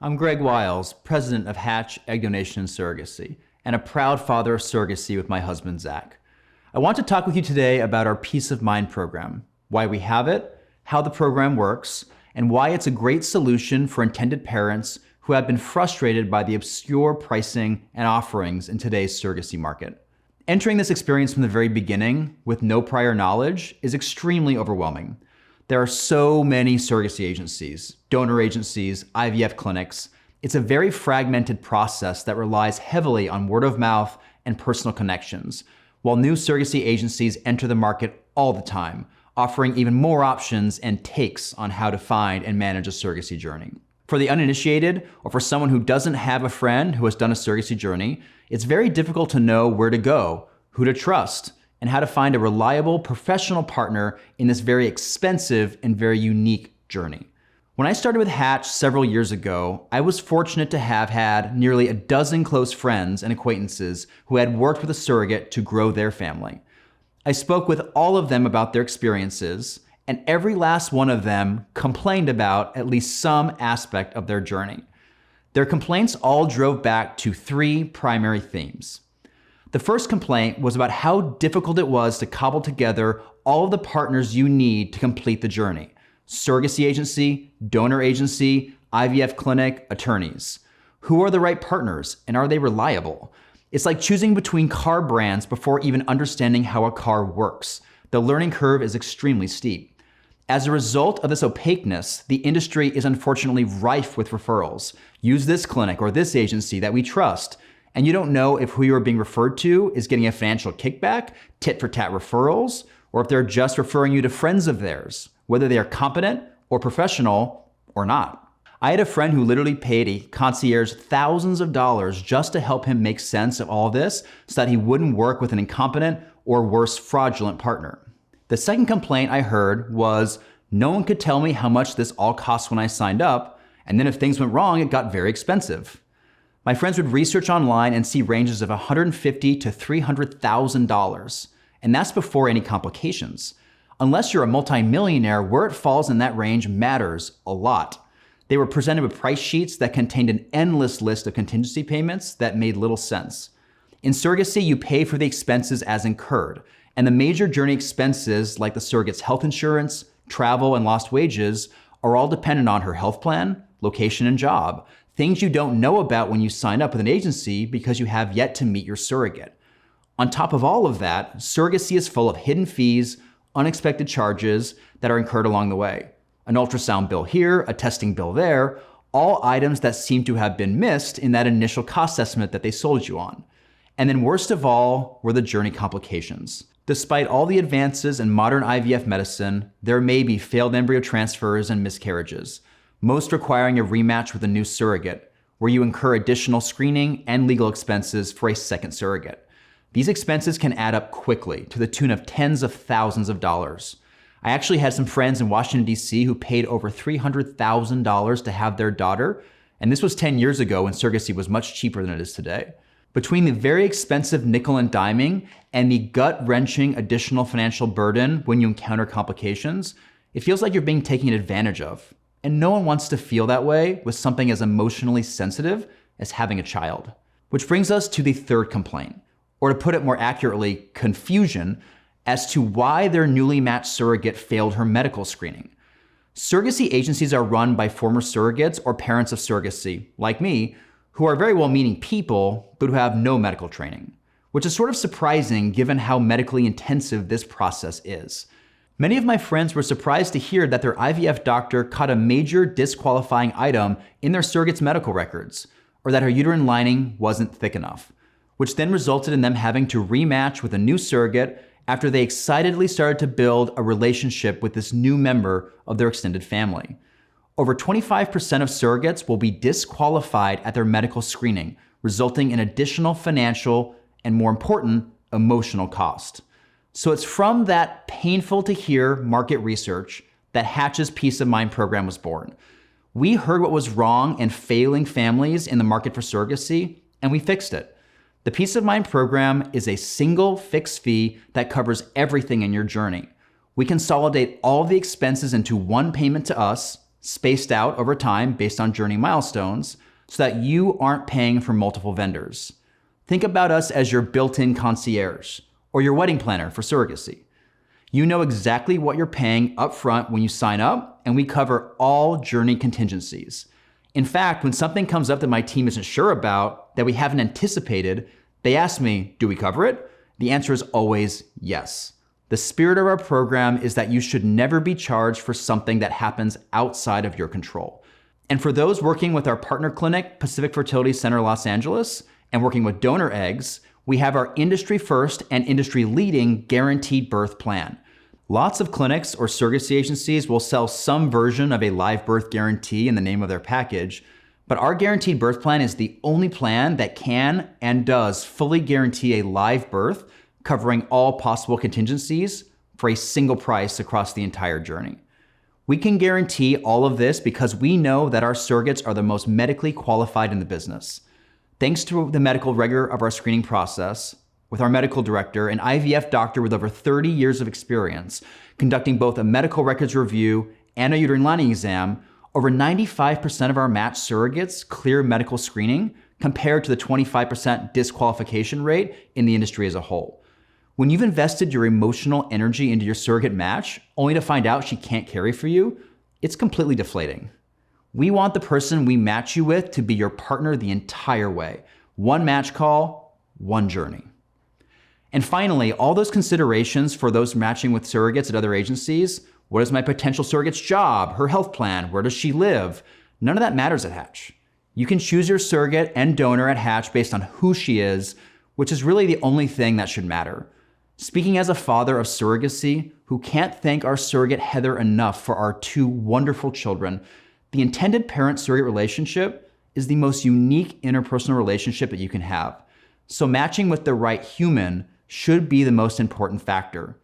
I'm Greg Wiles, president of Hatch Egg Donation and Surrogacy, and a proud father of surrogacy with my husband, Zach. I want to talk with you today about our Peace of Mind program, why we have it, how the program works, and why it's a great solution for intended parents who have been frustrated by the obscure pricing and offerings in today's surrogacy market. Entering this experience from the very beginning with no prior knowledge is extremely overwhelming. There are so many surrogacy agencies, donor agencies, IVF clinics. It's a very fragmented process that relies heavily on word of mouth and personal connections, while new surrogacy agencies enter the market all the time, offering even more options and takes on how to find and manage a surrogacy journey. For the uninitiated, or for someone who doesn't have a friend who has done a surrogacy journey, it's very difficult to know where to go, who to trust, and how to find a reliable professional partner in this very expensive and very unique journey. When I started with Hatch several years ago, I was fortunate to have had nearly a dozen close friends and acquaintances who had worked with a surrogate to grow their family. I spoke with all of them about their experiences, and every last one of them complained about at least some aspect of their journey. Their complaints all drove back to three primary themes. The first complaint was about how difficult it was to cobble together all of the partners you need to complete the journey: surrogacy agency, donor agency, IVF clinic, attorneys. Who are the right partners, and are they reliable? It's like choosing between car brands before even understanding how a car works. The learning curve is extremely steep. As a result of this opaqueness, the industry is unfortunately rife with referrals. Use this clinic or this agency that we trust. And you don't know if who you're being referred to is getting a financial kickback, tit-for-tat referrals, or if they're just referring you to friends of theirs, whether they are competent or professional or not. I had a friend who literally paid a concierge thousands of dollars just to help him make sense of all this so that he wouldn't work with an incompetent or worse, fraudulent partner. The second complaint I heard was, no one could tell me how much this all cost when I signed up, and then if things went wrong, it got very expensive. My friends would research online and see ranges of $150,000 to $300,000, and that's before any complications. Unless you're a multimillionaire, where it falls in that range matters a lot. They were presented with price sheets that contained an endless list of contingency payments that made little sense. In surrogacy, you pay for the expenses as incurred, and the major journey expenses like the surrogate's health insurance, travel, and lost wages are all dependent on her health plan, location, and job. Things you don't know about when you sign up with an agency because you have yet to meet your surrogate. On top of all of that, surrogacy is full of hidden fees, unexpected charges that are incurred along the way. An ultrasound bill here, a testing bill there, all items that seem to have been missed in that initial cost estimate that they sold you on. And then worst of all were the journey complications. Despite all the advances in modern IVF medicine, there may be failed embryo transfers and miscarriages, most requiring a rematch with a new surrogate, where you incur additional screening and legal expenses for a second surrogate. These expenses can add up quickly to the tune of tens of thousands of dollars. I actually had some friends in Washington, D.C. who paid over $300,000 to have their daughter, and this was 10 years ago when surrogacy was much cheaper than it is today. Between the very expensive nickel and diming and the gut-wrenching additional financial burden when you encounter complications, it feels like you're being taken advantage of. And no one wants to feel that way with something as emotionally sensitive as having a child. Which brings us to the third complaint, or to put it more accurately, confusion, as to why their newly matched surrogate failed her medical screening. Surrogacy agencies are run by former surrogates or parents of surrogacy, like me, who are very well-meaning people, but who have no medical training, which is sort of surprising given how medically intensive this process is. Many of my friends were surprised to hear that their IVF doctor caught a major disqualifying item in their surrogate's medical records, or that her uterine lining wasn't thick enough, which then resulted in them having to rematch with a new surrogate after they excitedly started to build a relationship with this new member of their extended family. Over 25% of surrogates will be disqualified at their medical screening, resulting in additional financial and, more important, emotional cost. So it's from that painful to hear market research that Hatch's Peace of Mind program was born. We heard what was wrong in failing families in the market for surrogacy, and we fixed it. The Peace of Mind program is a single fixed fee that covers everything in your journey. We consolidate all the expenses into one payment to us, spaced out over time based on journey milestones, so that you aren't paying for multiple vendors. Think about us as your built-in concierge or your wedding planner for surrogacy. You know exactly what you're paying upfront when you sign up, and we cover all journey contingencies. In fact, when something comes up that my team isn't sure about, that we haven't anticipated, they ask me, do we cover it? The answer is always yes. The spirit of our program is that you should never be charged for something that happens outside of your control. And for those working with our partner clinic, Pacific Fertility Center Los Angeles, and working with donor eggs, we have our industry first and industry leading guaranteed birth plan. Lots of clinics or surrogacy agencies will sell some version of a live birth guarantee in the name of their package, but our guaranteed birth plan is the only plan that can and does fully guarantee a live birth, covering all possible contingencies for a single price across the entire journey. We can guarantee all of this because we know that our surrogates are the most medically qualified in the business. Thanks to the medical rigor of our screening process, with our medical director, an IVF doctor with over 30 years of experience, conducting both a medical records review and a uterine lining exam, over 95% of our matched surrogates clear medical screening compared to the 25% disqualification rate in the industry as a whole. When you've invested your emotional energy into your surrogate match, only to find out she can't carry for you, it's completely deflating. We want the person we match you with to be your partner the entire way. One match call, one journey. And finally, all those considerations for those matching with surrogates at other agencies, what is my potential surrogate's job, her health plan, where does she live? None of that matters at Hatch. You can choose your surrogate and donor at Hatch based on who she is, which is really the only thing that should matter. Speaking as a father of surrogacy who can't thank our surrogate Heather enough for our two wonderful children, the intended parent-surrogate relationship is the most unique interpersonal relationship that you can have. So matching with the right human should be the most important factor.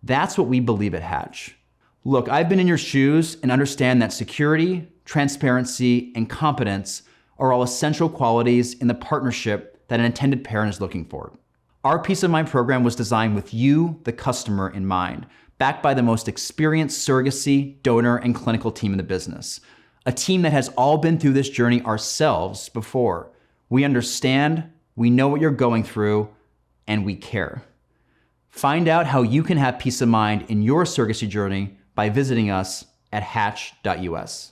That's what we believe at Hatch. Look, I've been in your shoes and understand that security, transparency, and competence are all essential qualities in the partnership that an intended parent is looking for. Our Peace of Mind program was designed with you, the customer, in mind, backed by the most experienced surrogacy, donor, and clinical team in the business. A team that has all been through this journey ourselves before. We understand, we know what you're going through, and we care. Find out how you can have peace of mind in your surrogacy journey by visiting us at hatch.us.